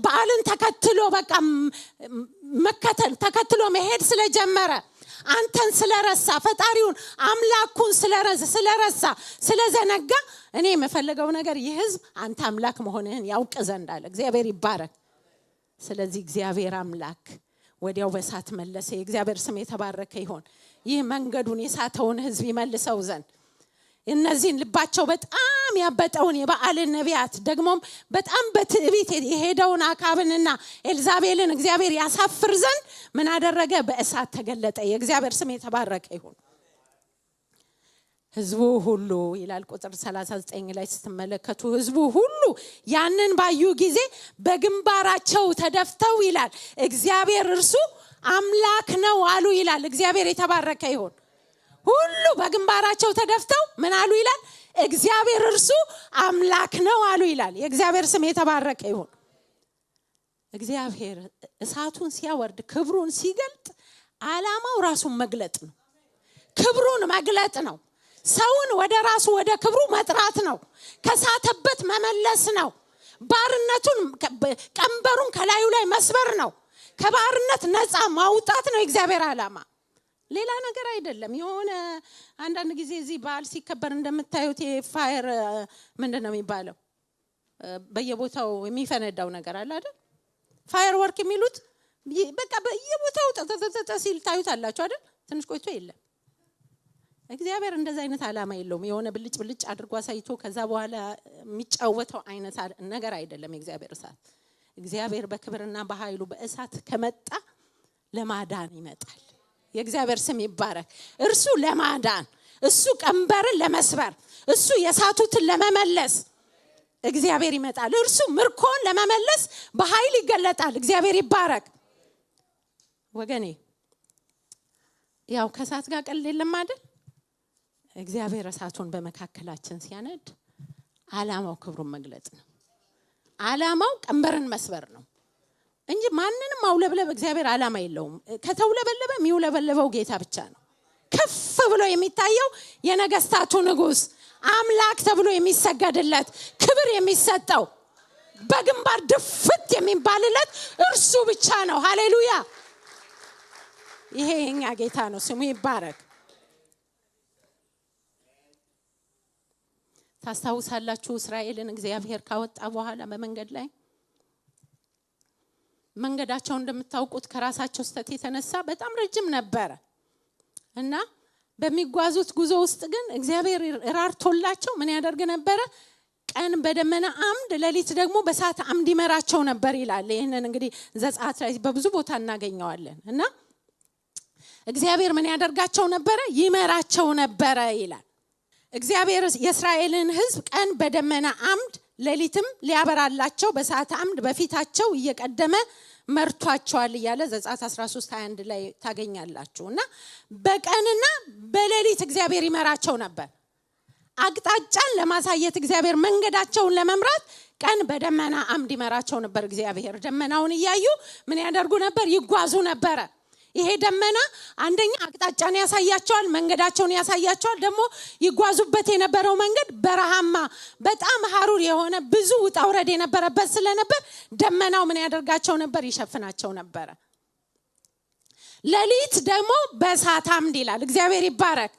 በዓልን ተከትሎ በቃ ተከትሎ መሄድ ስለጀመረ አንተን ስለረሳ ፈጣሪውን አምላኩን ስለረሳ ስለዘነጋ እኔ የምፈልገው ነገር ይህ ሕዝብ አንተ አምላክ መሆንህን ያውቅ ዘንድ አለ። እግዚአብሔር ይባረክ። ስለዚህ እግዚአብሔር አምላክ ወዲያው በእሳት መለሰ። የእግዚአብሔር ስም የተባረከ ይሁን። ይህ መንገዱን የሳተውን ሕዝብ ይመልሰው ዘንድ እነዚህን ልባቸው በጣም ያበጠውን የበዓልን ነቢያት ደግሞም በጣም በትዕቢት የሄደውን አካብንና ኤልዛቤልን እግዚአብሔር ያሳፍር ዘንድ ምን አደረገ? በእሳት ተገለጠ። የእግዚአብሔር ስም የተባረከ ይሁን። ሕዝቡ ሁሉ ይላል ቁጥር 39 ላይ ስትመለከቱ፣ ሕዝቡ ሁሉ ያንን ባዩ ጊዜ በግንባራቸው ተደፍተው ይላል እግዚአብሔር እርሱ አምላክ ነው አሉ ይላል። እግዚአብሔር የተባረከ ይሁን። ሁሉ በግንባራቸው ተደፍተው ምን አሉ ይላል? እግዚአብሔር እርሱ አምላክ ነው አሉ ይላል። የእግዚአብሔር ስም የተባረከ ይሁን። እግዚአብሔር እሳቱን ሲያወርድ ክብሩን ሲገልጥ ዓላማው ራሱን መግለጥ ነው። ክብሩን መግለጥ ነው። ሰውን ወደ ራሱ ወደ ክብሩ መጥራት ነው። ከሳተበት መመለስ ነው። ባርነቱን ቀንበሩን ከላዩ ላይ መስበር ነው። ከባርነት ነፃ ማውጣት ነው የእግዚአብሔር ዓላማ። ሌላ ነገር አይደለም። የሆነ አንዳንድ ጊዜ እዚህ በዓል ሲከበር እንደምታዩት የፋየር ምንድነው የሚባለው በየቦታው የሚፈነዳው ነገር አለ አይደል? ፋየር ወርክ የሚሉት በቃ በየቦታው ተተተተ ሲል ታዩታላችሁ አይደል? ትንሽ ቆይቶ የለም። እግዚአብሔር እንደዛ አይነት ዓላማ የለውም። የሆነ ብልጭ ብልጭ አድርጎ አሳይቶ ከዛ በኋላ የሚጫወተው አይነት ነገር አይደለም የእግዚአብሔር እሳት። እግዚአብሔር በክብርና በኃይሉ በእሳት ከመጣ ለማዳን ይመጣል። የእግዚአብሔር ስም ይባረክ። እርሱ ለማዳን፣ እሱ ቀንበርን ለመስበር፣ እሱ የሳቱትን ለመመለስ እግዚአብሔር ይመጣል። እርሱ ምርኮን ለመመለስ በኃይል ይገለጣል። እግዚአብሔር ይባረክ። ወገኔ ያው ከእሳት ጋር ቀልድ የለም አይደል? እግዚአብሔር እሳቱን በመካከላችን ሲያነድ ዓላማው ክብሩን መግለጥ ነው። ዓላማው ቀንበርን መስበር ነው እንጂ ማንንም ማውለብለብ እግዚአብሔር ዓላማ የለውም። ከተውለበለበ የሚውለበለበው ጌታ ብቻ ነው። ከፍ ብሎ የሚታየው የነገስታቱ ንጉስ አምላክ ተብሎ የሚሰገድለት ክብር የሚሰጠው በግንባር ድፍት የሚባልለት እርሱ ብቻ ነው። ሃሌሉያ። ይሄ የኛ ጌታ ነው። ስሙ ይባረክ። ታስታውሳላችሁ እስራኤልን እግዚአብሔር ካወጣ በኋላ በመንገድ ላይ መንገዳቸው እንደምታውቁት ከራሳቸው ስተት የተነሳ በጣም ረጅም ነበር እና በሚጓዙት ጉዞ ውስጥ ግን እግዚአብሔር ራርቶላቸው ምን ያደርግ ነበር? ቀን በደመና አምድ ሌሊት ደግሞ በእሳት አምድ ይመራቸው ነበር ይላል። ይሄንን እንግዲህ ዘጸአት ላይ በብዙ ቦታ እናገኘዋለን። እና እግዚአብሔር ምን ያደርጋቸው ነበር? ይመራቸው ነበር ይላል። እግዚአብሔር የእስራኤልን ሕዝብ ቀን በደመና አምድ ሌሊትም ሊያበራላቸው በእሳት አምድ በፊታቸው እየቀደመ መርቷቸዋል እያለ ዘጸአት 13:21 ላይ ታገኛላችሁ። እና በቀንና በሌሊት እግዚአብሔር ይመራቸው ነበር። አቅጣጫን ለማሳየት እግዚአብሔር መንገዳቸውን ለመምራት ቀን በደመና አምድ ይመራቸው ነበር። እግዚአብሔር ደመናውን እያዩ ምን ያደርጉ ነበር? ይጓዙ ነበር። ይሄ ደመና አንደኛ አቅጣጫን ያሳያቸዋል፣ መንገዳቸውን ያሳያቸዋል። ደግሞ ይጓዙበት የነበረው መንገድ በረሃማ በጣም ሐሩር የሆነ ብዙ ውጣ ውረድ የነበረበት ስለነበር ደመናው ምን ያደርጋቸው ነበር? ይሸፍናቸው ነበር። ሌሊት ደግሞ በእሳት አምድ ይላል። እግዚአብሔር ይባረክ።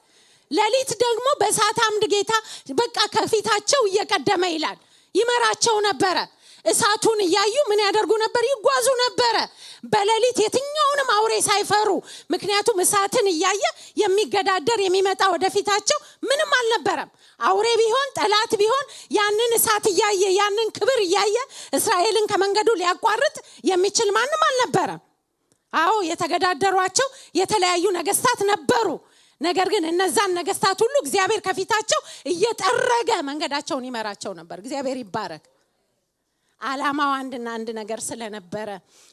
ሌሊት ደግሞ በእሳት አምድ ጌታ በቃ ከፊታቸው እየቀደመ ይላል ይመራቸው ነበር። እሳቱን ያዩ ምን ያደርጉ ነበር? ይጓዙ ነበር በሌሊት የትኛውንም አውሬ ሳይፈሩ። ምክንያቱም እሳትን ያየ የሚገዳደር የሚመጣ ወደፊታቸው ምንም አልነበረም። አውሬ ቢሆን ጠላት ቢሆን ያንን እሳት ያየ ያንን ክብር ያየ እስራኤልን ከመንገዱ ሊያቋርጥ የሚችል ማንም አልነበረም። አዎ የተገዳደሯቸው የተለያዩ ነገስታት ነበሩ። ነገር ግን እነዛን ነገስታት ሁሉ እግዚአብሔር ከፊታቸው እየጠረገ መንገዳቸውን ይመራቸው ነበር። እግዚአብሔር ይባረክ። ዓላማው አንድና አንድ ነገር ስለነበረ፣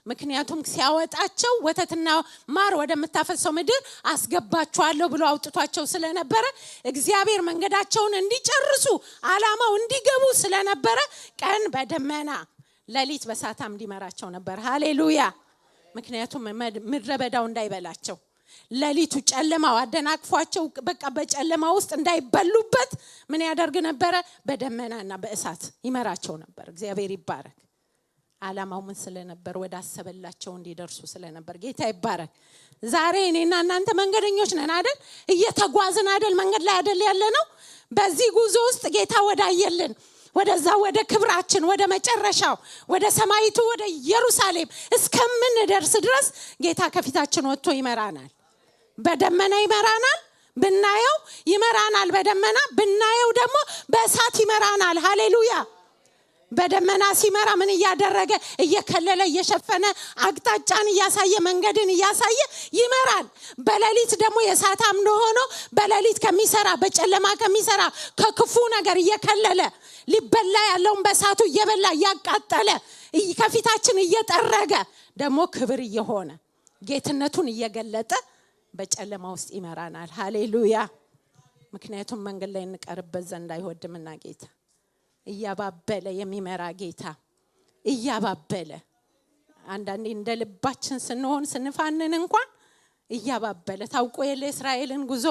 ምክንያቱም ሲያወጣቸው ወተትና ማር ወደምታፈሰው ምድር አስገባቸዋለሁ ብሎ አውጥቷቸው ስለነበረ እግዚአብሔር መንገዳቸውን እንዲጨርሱ ዓላማው እንዲገቡ ስለነበረ ቀን በደመና ሌሊት በእሳት እንዲመራቸው ነበር። ሃሌሉያ። ምክንያቱም ምድረ በዳው እንዳይበላቸው፣ ሌሊቱ ጨለማው አደናቅፏቸው በቃ በጨለማ ውስጥ እንዳይበሉበት ምን ያደርግ ነበር? በደመናና በእሳት ይመራቸው ነበር። እግዚአብሔር ይባረክ። ዓላማው ምን ስለነበር? ወደ አሰበላቸው እንዲደርሱ ስለነበር። ጌታ ይባረክ። ዛሬ እኔና እናንተ መንገደኞች ነን አይደል? እየተጓዝን አይደል? መንገድ ላይ አይደል ያለነው? በዚህ ጉዞ ውስጥ ጌታ ወዳየልን ወደዛ ወደ ክብራችን ወደ መጨረሻው ወደ ሰማይቱ ወደ ኢየሩሳሌም እስከምንደርስ ድረስ ጌታ ከፊታችን ወጥቶ ይመራናል። በደመና ይመራናል፣ ብናየው ይመራናል። በደመና ብናየው ደግሞ በእሳት ይመራናል። ሃሌሉያ። በደመና ሲመራ ምን እያደረገ? እየከለለ እየሸፈነ አቅጣጫን እያሳየ መንገድን እያሳየ ይመራል። በሌሊት ደግሞ የእሳት አምድ ሆኖ በሌሊት ከሚሰራ በጨለማ ከሚሰራ ከክፉ ነገር እየከለለ ሊበላ ያለውን በእሳቱ እየበላ እያቃጠለ ከፊታችን እየጠረገ ደግሞ ክብር እየሆነ ጌትነቱን እየገለጠ በጨለማ ውስጥ ይመራናል። ሃሌሉያ። ምክንያቱም መንገድ ላይ እንቀርበት ዘንድ አይወድምና ጌታ እያባበለ የሚመራ ጌታ እያባበለ። አንዳንዴ እንደ ልባችን ስንሆን ስንፋንን እንኳን እያባበለ። ታውቆ የለ እስራኤልን ጉዞ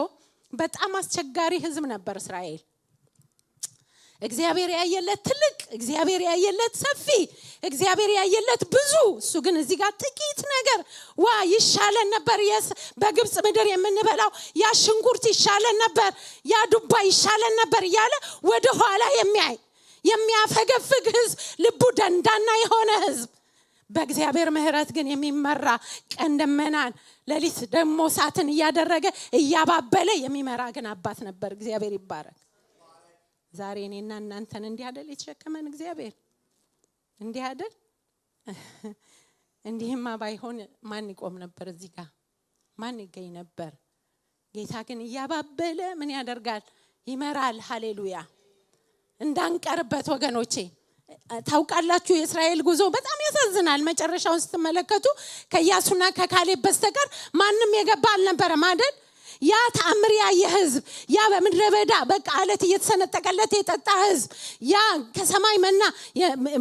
በጣም አስቸጋሪ ህዝብ ነበር እስራኤል። እግዚአብሔር ያየለት ትልቅ፣ እግዚአብሔር ያየለት ሰፊ፣ እግዚአብሔር ያየለት ብዙ። እሱ ግን እዚህ ጋር ጥቂት ነገር ይሻለን ነበር። በግብጽ ምድር የምንበላው ያ ሽንኩርት ይሻለን ነበር፣ ያ ዱባ ይሻለን ነበር እያለ ወደ ኋላ የሚያፈገፍግ ህዝብ፣ ልቡ ደንዳና የሆነ ህዝብ። በእግዚአብሔር ምህረት ግን የሚመራ ቀን ደመናን ሌሊት ደግሞ እሳትን እያደረገ እያባበለ የሚመራ ግን አባት ነበር። እግዚአብሔር ይባረክ። ዛሬ እኔና እናንተን እንዲህ አይደል የተሸከመን እግዚአብሔር? እንዲህ አይደል? እንዲህማ ባይሆን ማን ይቆም ነበር እዚህ ጋር? ማን ይገኝ ነበር? ጌታ ግን እያባበለ ምን ያደርጋል? ይመራል። ሃሌሉያ። እንዳንቀርበት ወገኖቼ ታውቃላችሁ የእስራኤል ጉዞ በጣም ያሳዝናል። መጨረሻውን ስትመለከቱ ከኢያሱና ከካሌብ በስተቀር ማንም የገባ አልነበረም አይደል? ያ ተአምር ያየ ህዝብ፣ ያ በምድረ በዳ በቃ አለት እየተሰነጠቀለት የጠጣ ህዝብ፣ ያ ከሰማይ መና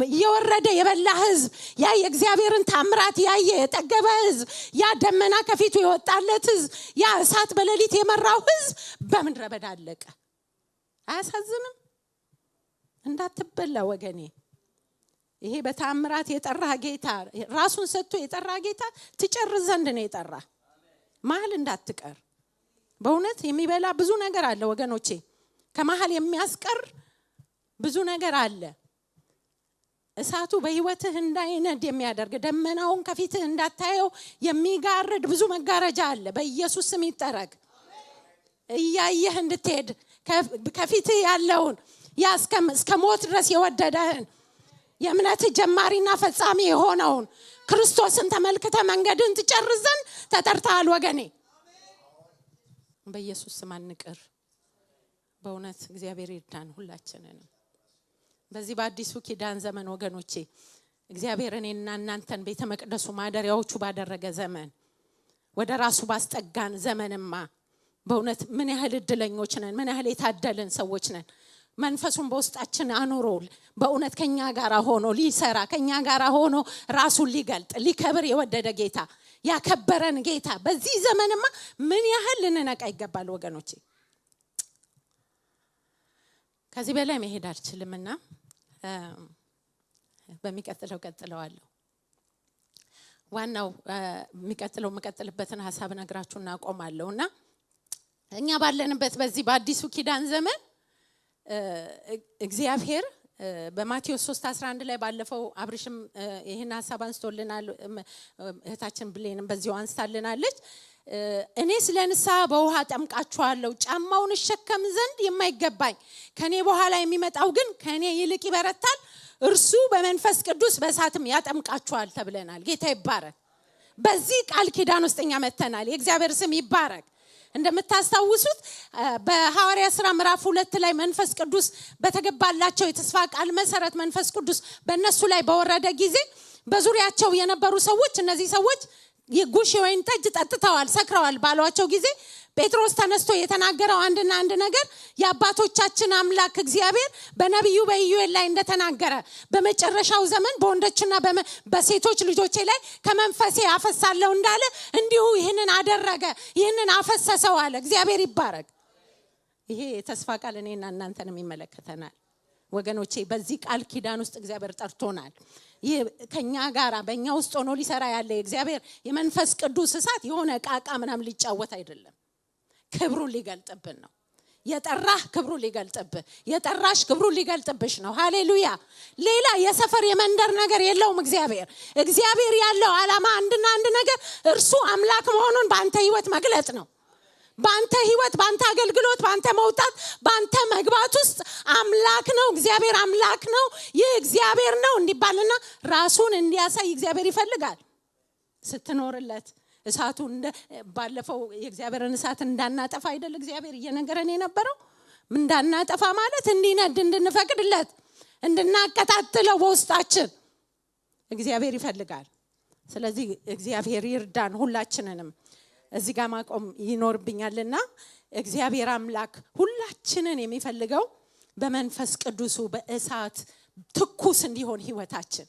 እየወረደ የበላ ህዝብ፣ ያ የእግዚአብሔርን ተአምራት ያየ የጠገበ ህዝብ፣ ያ ደመና ከፊቱ የወጣለት ህዝብ፣ ያ እሳት በሌሊት የመራው ህዝብ በምድረ በዳ አለቀ። አያሳዝንም? እንዳትበላ ወገኔ። ይሄ በተአምራት የጠራ ጌታ፣ ራሱን ሰጥቶ የጠራ ጌታ ትጨርስ ዘንድ ነው የጠራ። መሀል እንዳትቀር። በእውነት የሚበላ ብዙ ነገር አለ ወገኖቼ። ከመሀል የሚያስቀር ብዙ ነገር አለ። እሳቱ በህይወትህ እንዳይነድ የሚያደርግ፣ ደመናውን ከፊትህ እንዳታየው የሚጋርድ ብዙ መጋረጃ አለ። በኢየሱስ ስም ይጠረግ። እያየህ እንድትሄድ ከፊትህ ያለውን ያ እስከ ሞት ድረስ የወደደህን የእምነት ጀማሪና ፈጻሚ የሆነውን ክርስቶስን ተመልክተ መንገድን ትጨርስ ዘንድ ተጠርተሃል ወገኔ። በኢየሱስ ስም አንቅር። በእውነት እግዚአብሔር ይርዳን ሁላችንንም። በዚህ በአዲሱ ኪዳን ዘመን ወገኖቼ እግዚአብሔር እኔና እናንተን ቤተ መቅደሱ ማደሪያዎቹ ባደረገ ዘመን፣ ወደ ራሱ ባስጠጋን ዘመንማ በእውነት ምን ያህል እድለኞች ነን፣ ምን ያህል የታደልን ሰዎች ነን። መንፈሱን በውስጣችን አኑሮ በእውነት ከኛ ጋር ሆኖ ሊሰራ፣ ከኛ ጋር ሆኖ ራሱን ሊገልጥ ሊከብር የወደደ ጌታ፣ ያከበረን ጌታ በዚህ ዘመንማ ምን ያህል ልንነቃ ይገባል ወገኖቼ። ከዚህ በላይ መሄድ አልችልምና በሚቀጥለው ቀጥለዋለሁ። ዋናው የሚቀጥልበትን ሐሳብ ነግራችሁና አቆማለሁና እኛ ባለንበት በዚህ በአዲሱ ኪዳን ዘመን እግዚአብሔር በማቴዎስ 3:11 ላይ ባለፈው አብርሽም ይሄን ሐሳብ አንስቶልናል። እህታችን ብሌንም በዚሁ አንስታልናለች። እኔ ስለ ንስሐ በውሃ ጠምቃችኋለሁ፣ ጫማውን እሸከም ዘንድ የማይገባኝ ከኔ በኋላ የሚመጣው ግን ከኔ ይልቅ ይበረታል፣ እርሱ በመንፈስ ቅዱስ በእሳትም ያጠምቃችኋል ተብለናል። ጌታ ይባረክ። በዚህ ቃል ኪዳን ውስጥኛ መተናል። የእግዚአብሔር ስም ይባረክ። እንደምታስታውሱት በሐዋርያ ሥራ ምዕራፍ 2 ላይ መንፈስ ቅዱስ በተገባላቸው የተስፋ ቃል መሰረት መንፈስ ቅዱስ በእነሱ ላይ በወረደ ጊዜ በዙሪያቸው የነበሩ ሰዎች እነዚህ ሰዎች የጉሽ ወይን ጠጅ ጠጥተዋል፣ ሰክረዋል ባሏቸው ጊዜ ጴጥሮስ ተነስቶ የተናገረው አንድ ነገር የአባቶቻችን አምላክ እግዚአብሔር በነቢዩ በኢዩኤል ላይ እንደተናገረ በመጨረሻው ዘመን በወንዶችና በሴቶች ልጆቼ ላይ ከመንፈሴ አፈሳለሁ እንዳለ እንዲሁ ይህንን አደረገ፣ ይህንን አፈሰሰው አለ። እግዚአብሔር ይባረክ። ይሄ የተስፋ ቃል እኔና እናንተንም ይመለከተናል ወገኖቼ። በዚህ ቃል ኪዳን ውስጥ እግዚአብሔር ጠርቶናል። ይሄ ከኛ ጋራ በእኛ ውስጥ ሆኖ ሊሰራ ያለ እግዚአብሔር የመንፈስ ቅዱስ እሳት የሆነ ቃቃ ምናምን ሊጫወት አይደለም፣ ክብሩን ሊገልጥብን ነው። የጠራህ ክብሩን ሊገልጥብህ፣ የጠራሽ ክብሩን ሊገልጥብሽ ነው። ሃሌሉያ። ሌላ የሰፈር የመንደር ነገር የለውም። እግዚአብሔር ያለው ዓላማ አንድና አንድ ነገር፣ እርሱ አምላክ መሆኑን በአንተ ህይወት መግለጥ ነው። በአንተ ህይወት፣ በአንተ አገልግሎት፣ በአንተ መውጣት፣ በአንተ መግባት ውስጥ አምላክ ነው፣ እግዚአብሔር አምላክ ነው፣ ይህ እግዚአብሔር ነው እንዲባልና ራሱን እንዲያሳይ እግዚአብሔር ይፈልጋል። ስትኖርለት እሳቱ ባለፈው የእግዚአብሔርን እሳት እንዳናጠፋ አይደል እግዚአብሔር እየነገረን የነበረው? እንዳናጠፋ ማለት እንዲነድ እንድንፈቅድለት፣ እንድናቀጣጥለው በውስጣችን እግዚአብሔር ይፈልጋል። ስለዚህ እግዚአብሔር ይርዳን ሁላችንንም። እዚህ ጋር ማቆም ይኖርብኛልና እግዚአብሔር አምላክ ሁላችንን የሚፈልገው በመንፈስ ቅዱሱ በእሳት ትኩስ እንዲሆን ህይወታችን።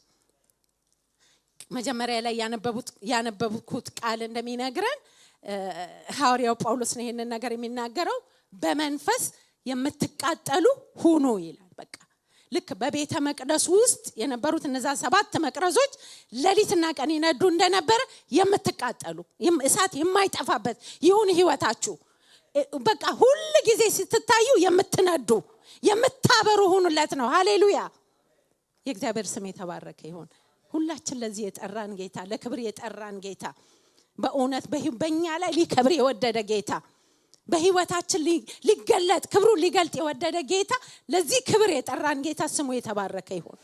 መጀመሪያ ላይ ያነበብኩት ቃል እንደሚነግረን ሐዋርያው ጳውሎስ ነው ይሄንን ነገር የሚናገረው። በመንፈስ የምትቃጠሉ ሁኑ ይላል። በቃ ልክ በቤተ መቅደስ ውስጥ የነበሩት እነዛ 7 መቅረዞች ሌሊትና ቀን ይነዱ እንደነበረ የምትቃጠሉ እሳት የማይጠፋበት ይሁን ህይወታችሁ። በቃ ሁሉ ጊዜ ስትታዩ የምትነዱ የምታበሩ ሁኑለት ነው። ሃሌሉያ። የእግዚአብሔር ስም የተባረከ ይሁን። ሁላችን ለዚህ የጠራን ጌታ፣ ለክብር የጠራን ጌታ፣ በእውነት በእኛ ላይ ሊከብር የወደደ ጌታ፣ በህይወታችን ሊገለጥ ክብሩ ሊገልጥ የወደደ ጌታ፣ ለዚህ ክብር የጠራን ጌታ ስሙ የተባረከ ይሁን።